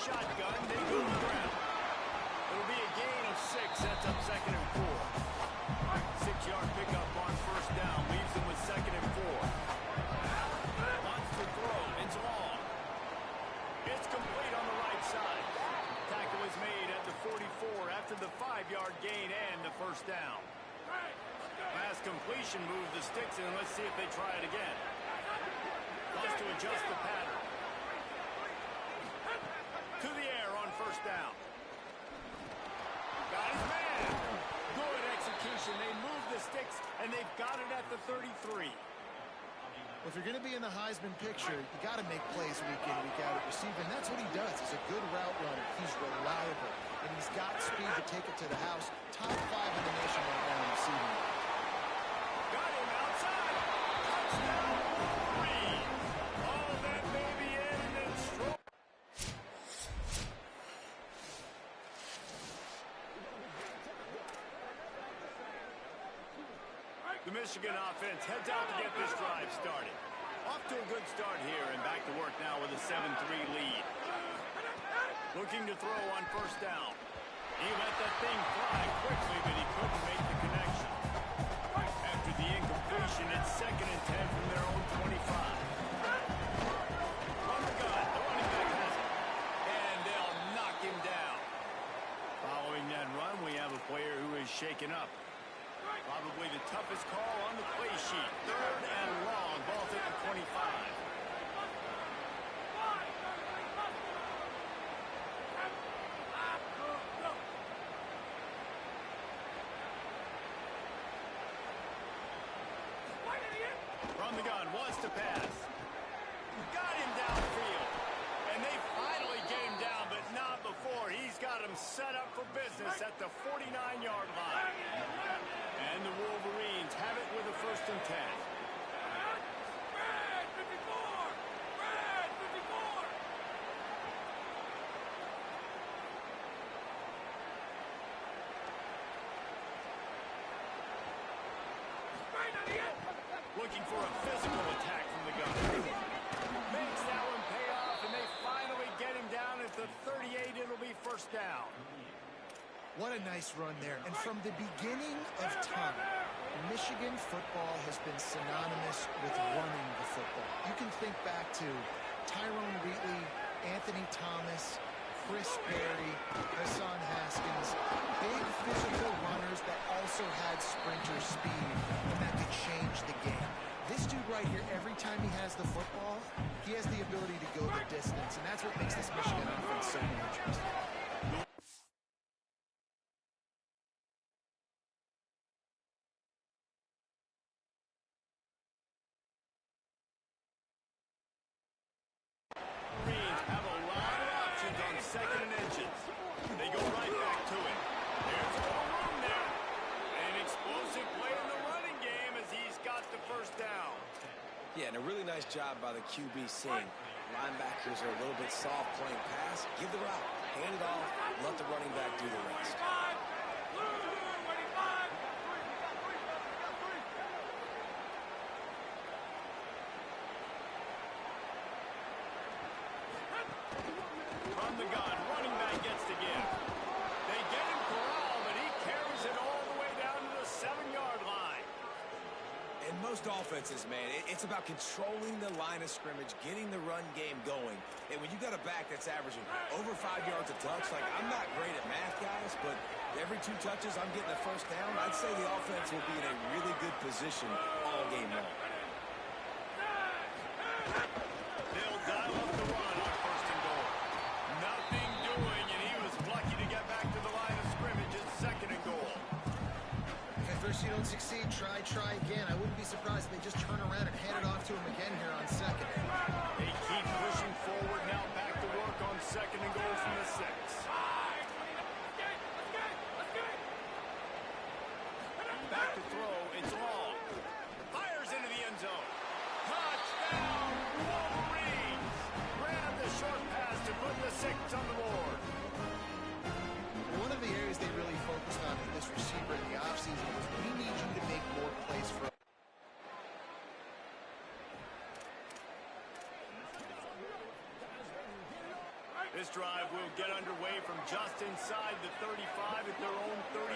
shotgun. They go to the ground. It'll be a gain of 6. Sets up 2nd and 4. 6-yard pickup on 1st down. Leaves them with 2nd and 4. Wants to throw. It's long. It's complete on the right side. Tackle is made at the 44 after the 5-yard gain and the 1st down. Pass completion moves the sticks in. Let's see if they try it again. Wants to adjust the pattern. To the air on 1st down. Got his man. Good execution. They move the sticks, and they've got it at the 33. Well, if you're going to be in the Heisman picture, you got to make plays week in, week out at receiver, and that's what he does. He's a good route runner. He's reliable, and he's got speed to take it to the house. Top 5 in the nation right now in receiving. Got him outside. Touchdown, Reed. All that baby in and then strong. The Michigan offense heads out to get this drive started. Off to a good start here and back to work now with a 7-3 lead. Looking to throw on 1st down. He let that thing fly quickly, but he couldn't make the connection. After the incompletion, it's 2nd and 10 from their own 25. On the gun, the running back has it. And they'll knock him down. Following that run, we have a player who is shaken up. Probably the toughest call on the play sheet. 3rd and long. Ball's at the 25. From the gun, wants to pass. Got him downfield. And they finally get him down, but not before. He's got him set up for business at the 49-yard line. And the Wolverines have it with a 1st and 10. Red 54! Red 54! Looking for a physical attack from the gun. Makes that one pay off, and they finally get him down at the 38. It'll be 1st down. What a nice run there. And from the beginning of time, Michigan football has been synonymous with running the football. You can think back to Tyrone Wheatley, Anthony Thomas, Chris Berry, Hassan Haskins. Big physical runners that also had sprinter speed and that could change the game. This dude right here, every time he has the football, he has the ability to go the distance, and that's what makes this Michigan offense so interesting. Have a lot of options on 2nd and inches. They go right back to it. There's a little room there. An explosive play in the running game as he's got the 1st down. Yeah, and a really nice job by the QB seeing linebackers are a little bit soft playing pass. Give the route, hand it off, let the running back do the rest. From the gun, running back gets to give. They get him corralled, but he carries it all the way down to the 7-yard line. In most offenses, man, it's about controlling the line of scrimmage, getting the run game going. And when you got a back that's averaging over 5 yards a touch, like I'm not great at math, guys, but every 2 touches I'm getting a 1st down, I'd say the offense will be in a really good position all game long. They'll dial up the run on 1st and goal. Nothing doing, and he was lucky to get back to the line of scrimmage at 2nd and goal. If at first you don't succeed, try again. I wouldn't be surprised if they just turn around and hand it off to him again here on 2nd. They keep pushing forward, now back to work on 2nd and goal from the 6. Back to throw, it's long. Fires into the end zone. Touchdown, Wolverines! Grab the short pass to put the 6 on the board. One of the areas they really focused on with this receiver in the offseason was we need you to make more plays for us. This drive will get underway from just inside the 35 at their own 34.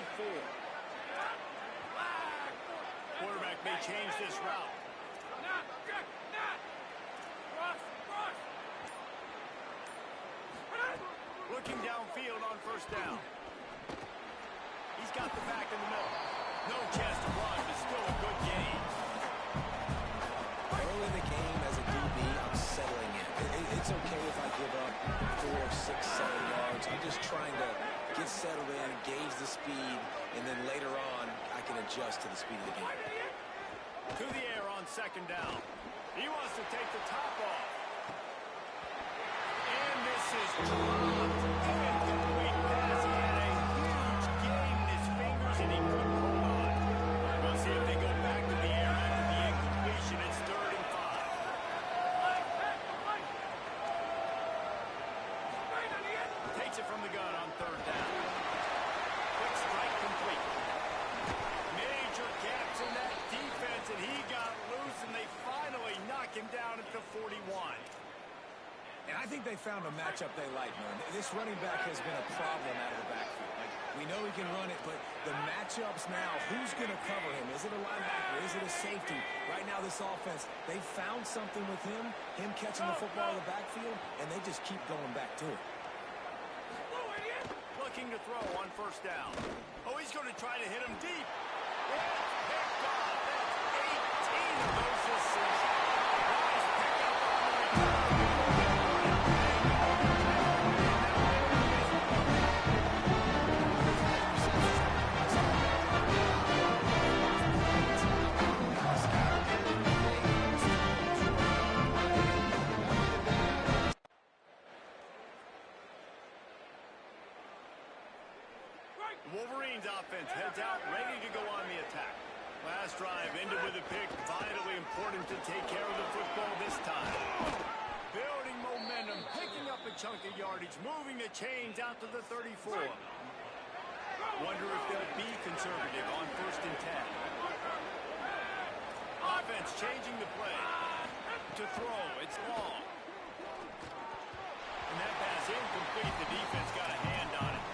Quarterback may change this route. Looking downfield on first down. He's got the back in the middle. No chance to run, but still a good gain. Early in the game as a DB, I'm settling in. It's okay if I give up 4, 6, 7 yards. I'm just trying to get settled in, gauge the speed, and then later on, I can adjust to the speed of the game. To the air on second down. He wants to take the top off. And this is dropped. Incomplete pass. He had a huge gain in his fingers, and he couldn't hold on. We'll see if they go back to the air after the incompletion. It's 3rd and 5. Takes it from the gun on 3rd down. Quick strike complete. Major gaps in that defense, and he got loose, and they finally knock him down at the 41. And I think they found a matchup they like, man. This running back has been a problem out of the backfield. Like, we know he can run it, but the matchups now, who's going to cover him? Is it a linebacker? Is it a safety? Right now, this offense, they found something with him catching the football in the backfield, and they just keep going back to it. Looking to throw on first down. Oh, he's going to try to hit him deep. It's picked off. That's 18 of those this season. Nice pickup on the return. Wolverines offense heads out, ready to go on the attack. Last drive ended with a pick. Vitally important to take care of the football this time. Building momentum, picking up a chunk of yardage, moving the chains out to the 34. Wonder if they'll be conservative on 1st and 10. Offense changing the play. To throw, it's long. And that pass incomplete. The defense got a hand on it.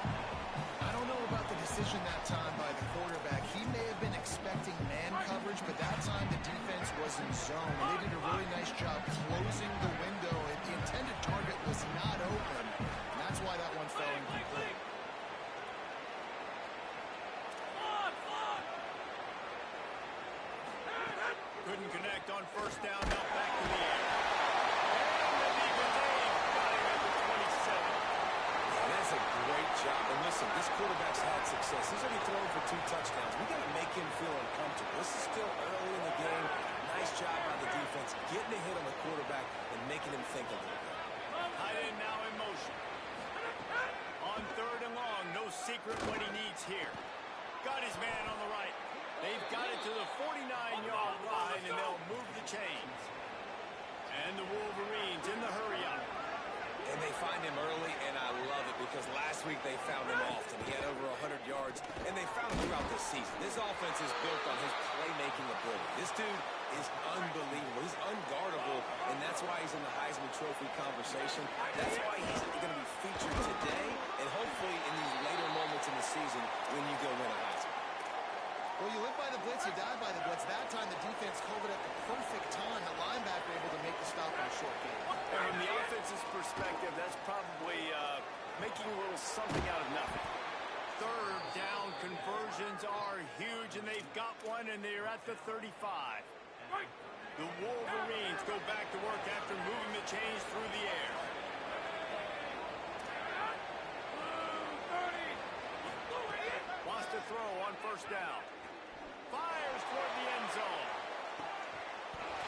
Decision that time by the quarterback. He may have been expecting man coverage, but that time the defense was in zone. And they did a really nice job closing the window. The intended target was not open. And that's why that one fell incomplete. Couldn't connect on first down. Now back to the air. And the defense got him at the 27. That's a great job. And listen, this quarterback's had success. He's already thrown for 2 touchdowns. We got to make him feel uncomfortable. This is still early in the game. Nice job by the defense, getting a hit on the quarterback and making him think a little bit. Tight end now in motion. On 3rd and long, no secret what he needs here. Got his man on the right. They've got it to the 49-yard line, and they'll move the chains. And the Wolverines in the hurry-up. And they find him early, and I love it because last week they found him often. He had over 100 yards, and they found him throughout this season. This offense is built on his playmaking ability. This dude is unbelievable. He's unguardable, and that's why he's in the Heisman Trophy conversation. That's why he's going to be featured today and hopefully in these later moments in the season when you go win a Heisman. Well, you live by the blitz, you die by the blitz. That time the defense called it at the perfect time. The linebacker able to make the stop in a short game. And from the offense's perspective, that's probably making a little something out of nothing. 3rd down conversions are huge, and they've got one, and they're at the 35. The Wolverines go back to work after moving the chains through the air. Wants to throw on first down. Fires toward the end zone.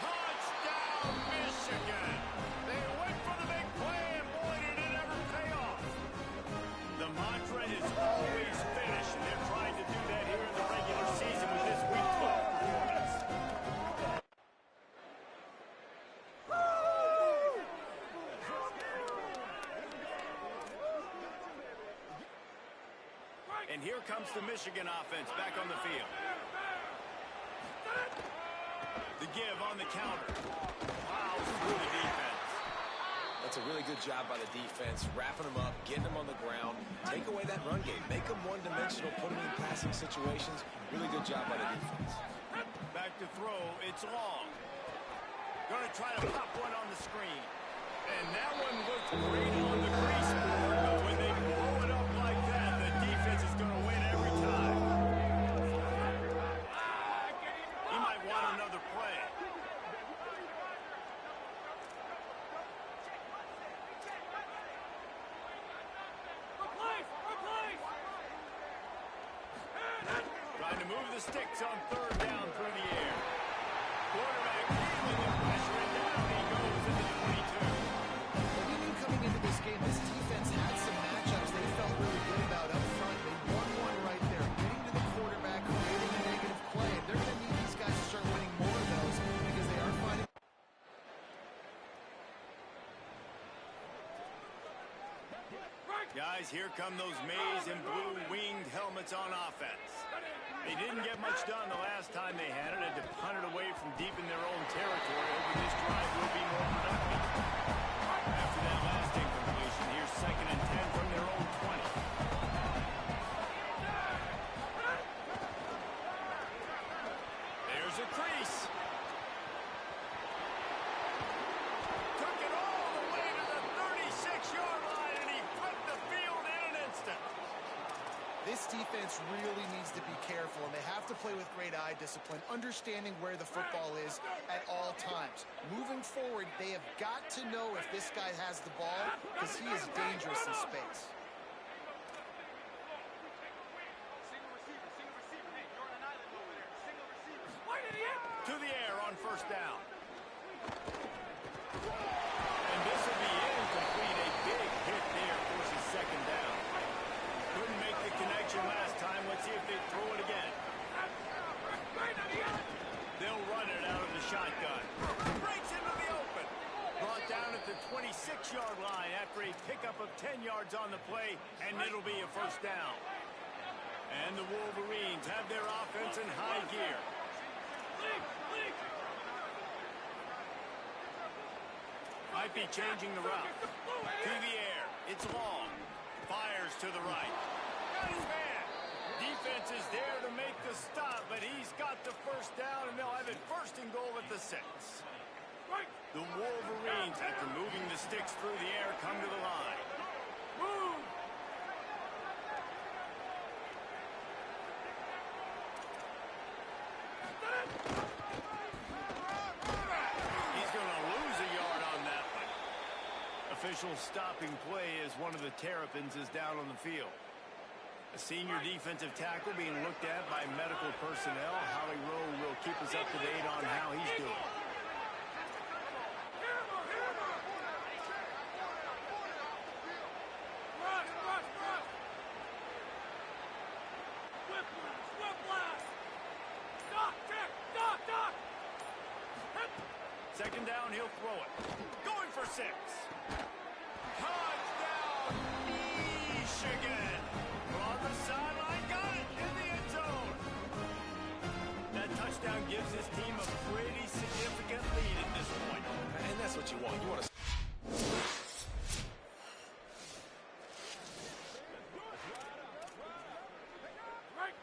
Touchdown, Michigan! They went for the big play, and boy, did it ever pay off. The mantra is always finish, and they're trying to do that here in the regular season with this Week 12 performance. And here comes the Michigan offense back on the field. The give on the counter. Fouls through the defense. That's a really good job by the defense, wrapping them up, getting them on the ground, take away that run game, make them one-dimensional, put them in passing situations. Really good job by the defense. Back to throw, it's long. Going to try to pop one on the screen. And that one looked great on the crease board, but when they blow it up like that, the defense is going to win every time. He might want another play. Trying to move the sticks on third down through the air. Quarterback feeling the pressure, and down he goes into the 22. Well, we knew coming into this game, this defense had some matchups they felt really good about up front. They won one right there, getting to the quarterback, creating a negative play. They're going to need these guys to start winning more of those because they are finding. Guys, here come those maize and blue winged helmets on offense. They didn't get much done the last time they had it, and to punt it away from deep in their own territory, hoping this drive will be more productive. After that last incompletion, here's 2nd and 10 from their own 20. There's a crease. Took it all the way to the 36-yard line, and he flipped the field in an instant. This defense really needs to be careful, and they have to play with great eye discipline, understanding where the football is at all times. Moving forward, they have got to know if this guy has the ball, because he is dangerous in space. To the air on first down. And this will be incomplete. A big hit there forces 2nd down. Couldn't make the connection last time. Let's see if they throw it again. They'll run it out of the shotgun. Breaks into the open. Brought down at the 26-yard line after a pickup of 10 yards on the play, and it'll be a first down. And the Wolverines have their offense in high gear. Might be changing the route. To the air. It's long. Fires to the right. Got his man. Defense is there to make the stop, but he's got the first down, and they'll have it 1st and goal at the 6. The Wolverines, after moving the sticks through the air, come to the line. Move! He's going to lose a yard on that one. Official stopping play as one of the Terrapins is down on the field. A senior defensive tackle being looked at by medical personnel. Holly Rowe will keep us up to date on how he's doing. Second down, he'll throw it. Going for 6. Touchdown, Michigan. On the sideline, got it in the end zone. That touchdown gives his team a pretty significant lead at this point. And that's what you want. You want to...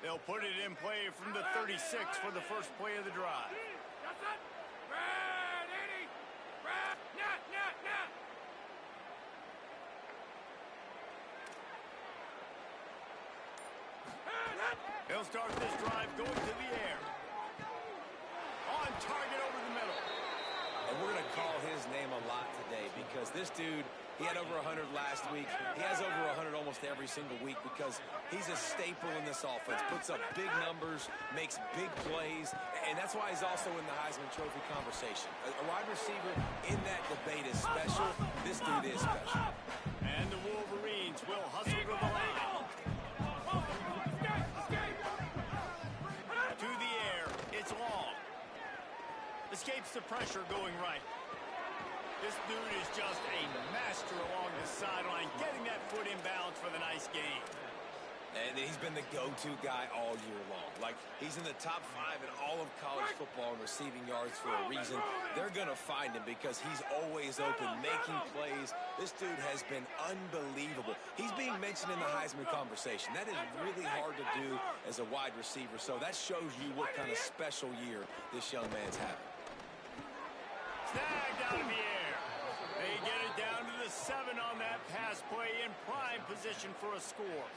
They'll put it in play from the 36 for the first play of the drive. They'll start this drive going to the air. On target over the middle. And we're going to call his name a lot today because this dude, he had over 100 last week. He has over 100 almost every single week because he's a staple in this offense. Puts up big numbers, makes big plays, and that's why he's also in the Heisman Trophy conversation. A wide receiver in that debate is special. This dude is special. And the Wolverines will hustle to the line. To the air, it's long. Escapes the pressure going right. This dude is just a master along the sideline, getting that foot in bounds for the nice gain. And he's been the go-to guy all year long. Like, he's in the top 5 in all of college football in receiving yards for a reason. They're going to find him because he's always open, making plays. This dude has been unbelievable. He's being mentioned in the Heisman conversation. That is really hard to do as a wide receiver, so that shows you what kind of special year this young man's having. Snagged out of the air. They get it down to the 7 on that pass play in prime position for a score.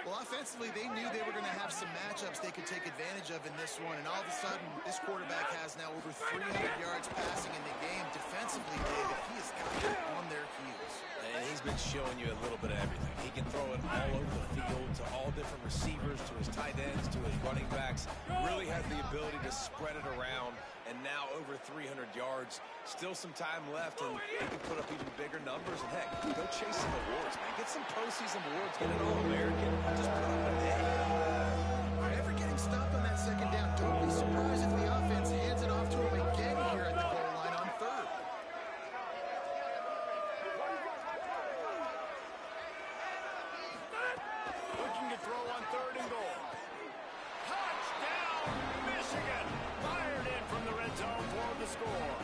Well, offensively, they knew they were going to have some matchups they could take advantage of in this one, and all of a sudden, this quarterback has now over 300 yards passing in the game. Defensively, David, he has got them on their heels. And he's been showing you a little bit of everything. He can throw it all over the field to all different receivers, to his tight ends, to his running backs. Really has the ability to spread it around, and now over 300 yards. Still some time left, and he can put up even bigger numbers. And heck, go chase some awards, man. Get some postseason awards. Get an All-American. Just put up an A. Never getting stopped on that second down. Don't be surprised if the offense hands it off to him again here at the goal line on third. Looking to throw on 3rd and goal. Touchdown, Michigan! Fired in from the red zone for the score.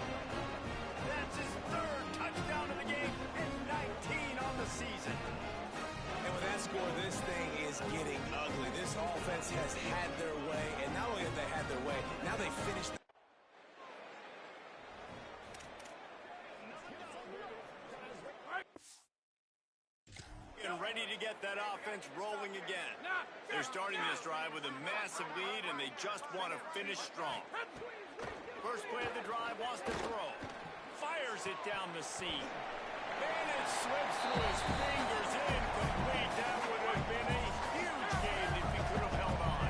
That's his 3rd touchdown of the game and 19 on the season. And with that score, this thing is getting ugly. This offense has had their way, and not only have they had their way, now they finished. And ready to get that offense rolling again. They're starting this drive with a massive lead, and they just want to finish strong. First play of the drive, wants to throw. Fires it down the seam. And it slips through his fingers, incomplete. That would have been a huge gain if he could have held on.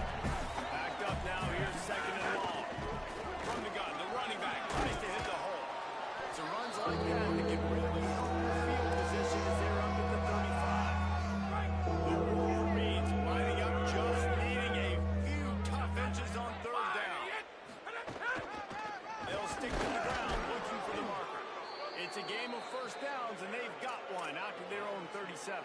Backed up now, here's 2nd and long. From the gun, the running back tries to hit the hole. So runs like that can really help the field position as they're up at the 35. The Wolverines lining up, just needing a few tough inches on 3rd down. They'll stick to the ground, looking for the marker. It's a game of 1st downs, and they've got one out to their own 37.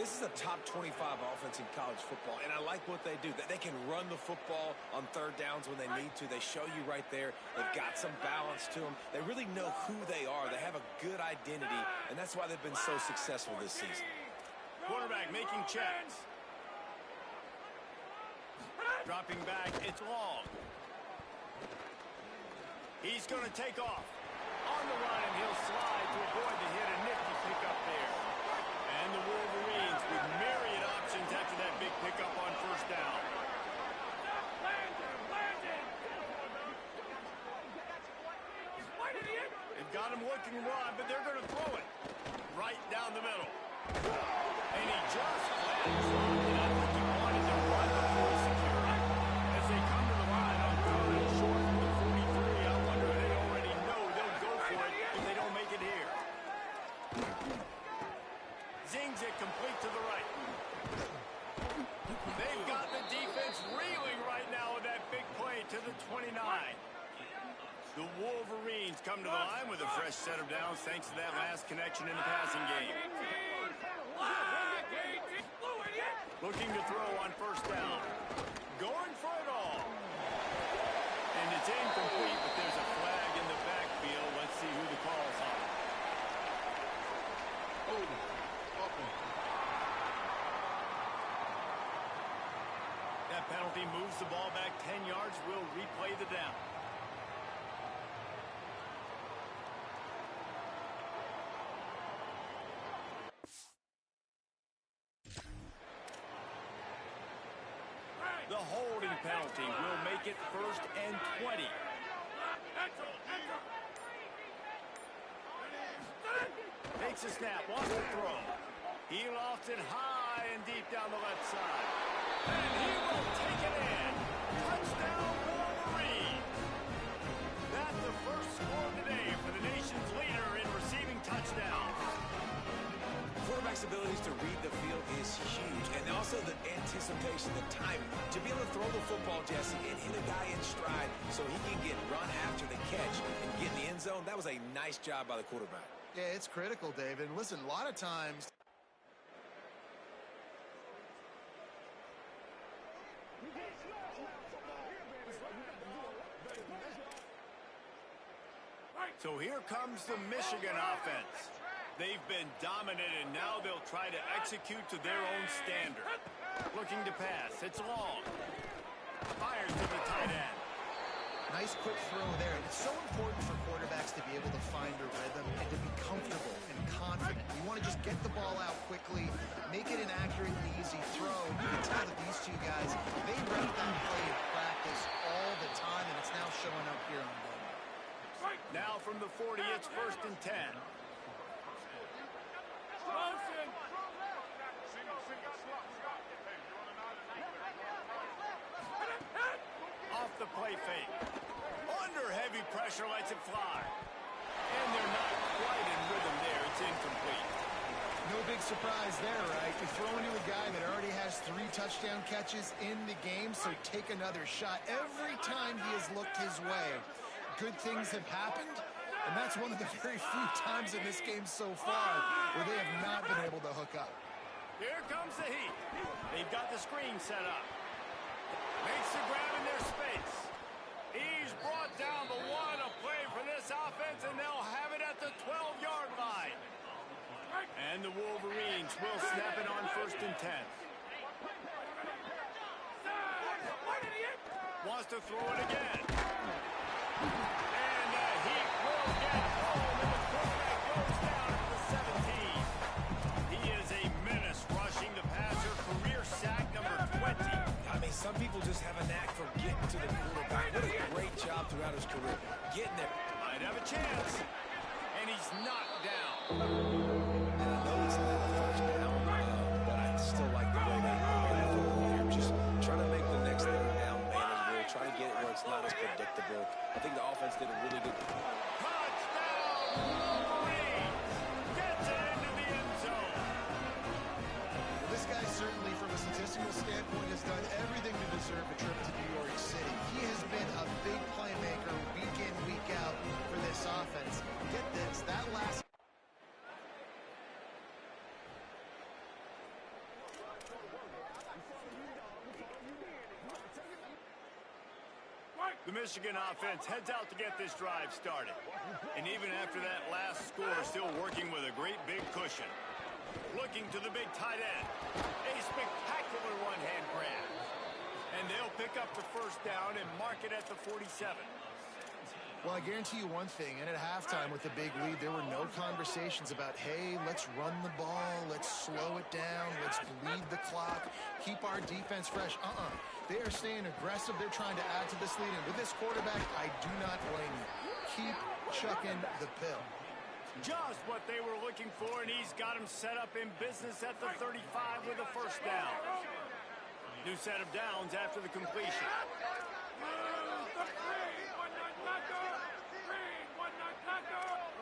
This is a top 25 offense in college football, and I like what they do. They can run the football on 3rd downs when they need to. They show you right there. They've got some balance to them. They really know who they are. They have a good identity, and that's why they've been so successful this season. Quarterback making checks. Dropping back, it's long. He's going to take off. On the run, and he'll slide to avoid the hit. A nifty pickup there. And the Wolverines with myriad options after that big pickup on 1st down. They've got him looking run, but they're going to throw it right down the middle. And he just flat dropped it. I think he wanted to run before security. As they come to the line on 3rd and short from the 43, I wonder if they already know they'll go for it if they don't make it here. Zings it complete to the right. They've got the defense reeling right now with that big play to the 29. The Wolverines come to the line with a fresh set of downs thanks to that last connection in the passing game. Looking to throw on 1st down. Going for it all. And it's incomplete, but there's a flag in the backfield. Let's see who the call's on. That penalty moves the ball back 10 yards. We'll replay the down. The holding penalty will make it 1st and 20. Takes a snap, wants to throw. He lofts it high and deep down the left side. And he will take it in. Touchdown, Wolverine. That's the first score of the day for the nation's leader in receiving touchdowns. Quarterback's abilities to read the field is huge, and also the anticipation, the timing. To be able to throw the football, Jesse, and hit a guy in stride so he can get run after the catch and get in the end zone, that was a nice job by the quarterback. Yeah, it's critical, David. Listen, a lot of times So here comes the Michigan offense. They've been dominant, and now they'll try to execute to their own standard. Looking to pass. It's long. Fires to the tight end. Nice quick throw there. It's so important for quarterbacks to be able to find a rhythm and to be comfortable and confident. You want to just get the ball out quickly, make it an accurate and easy throw. You can tell that these two guys, they run that play in practice all the time, and it's now showing up here on Monday. Now from the 40, it's 1st and 10. Off the play fake. Under heavy pressure, lets it fly. And they're not quite in rhythm there. It's incomplete. No big surprise there, right? You're throwing to a guy that already has 3 touchdown catches in the game, so take another shot. Every time he has looked his way, good things have happened, and that's one of the very few times in this game so far where they have not been able to hook up. Here comes the heat. They've got the screen set up. Makes the grab in their space. He's brought down the one. A play for this offense, and they'll have it at the 12-yard line. And the Wolverines will snap it on 1st and 10. Wants to throw it again. And the Heat will get home, and the quarterback goes down at the 17. He is a menace rushing the passer, career sack number 20. I mean, some people just have a knack for getting to the quarterback. What a great job throughout his career. Getting there. Might have a chance. And he's knocked down. And I know it's not a first down, but I still like the way they play the football here. Just trying to make the next third down manageable, trying to get it where it's not as predictable. I think the offense did a really good job. Touchdown, Wolverines! Gets it into the end zone. This guy certainly, from a statistical standpoint, has done everything to deserve a trip to New York City. He has been a big playmaker week in, week out for this offense. Get this, that last... The Michigan offense heads out to get this drive started. And even after that last score, still working with a great big cushion. Looking to the big tight end. A spectacular one-hand grab. And they'll pick up the 1st down and mark it at the 47. Well, I guarantee you one thing, and at halftime with the big lead, there were no conversations about, hey, let's run the ball, let's slow it down, let's bleed the clock, keep our defense fresh. They are staying aggressive. They're trying to add to this lead, and with this quarterback, I do not blame you. Keep chucking the pill. Just what they were looking for, and he's got him set up in business at the 35 with a 1st down. New set of downs after the completion.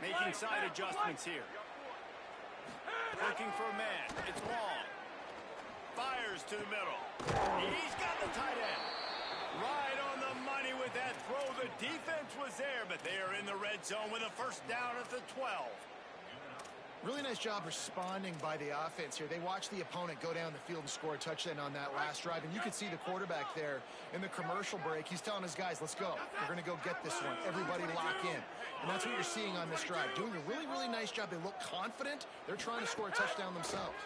Making side adjustments here. Looking for a man. It's long. Fires to the middle. He's got the tight end. Right on the money with that throw. The defense was there, but they are in the red zone with a 1st down at the 12. Really nice job responding by the offense here. They watched the opponent go down the field and score a touchdown on that last drive, and you could see the quarterback there in the commercial break. He's telling his guys, let's go. We're going to go get this one. Everybody lock in. And that's what you're seeing on this drive. Doing a really, really nice job. They look confident. They're trying to score a touchdown themselves.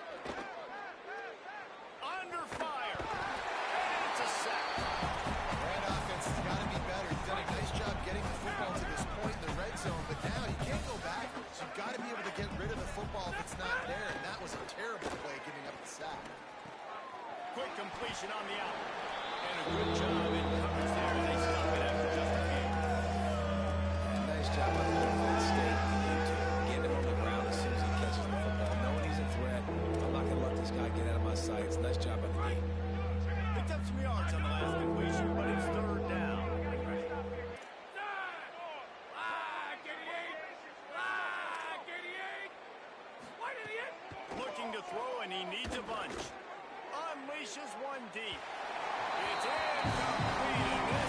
Under fire. And it's a sack. That offense has got to be better. You've done a nice job getting the football to this point in the red zone, but now you can't go backwards. You've got to be able to get rid of the football if it's not there, and that was a terrible play giving up the sack. Quick completion on the out. And a good job in coverage there. They stop it after just a few. Nice job by the defense. Staying into getting him on the ground as soon as he catches the football. Knowing he's a threat, I'm not going to let this guy get out of my sights. Nice job by the game. Picked up some yards on the last completion, but it's 3rd down. Looking to throw, and he needs a bunch. Unleashes one deep. It's incomplete, and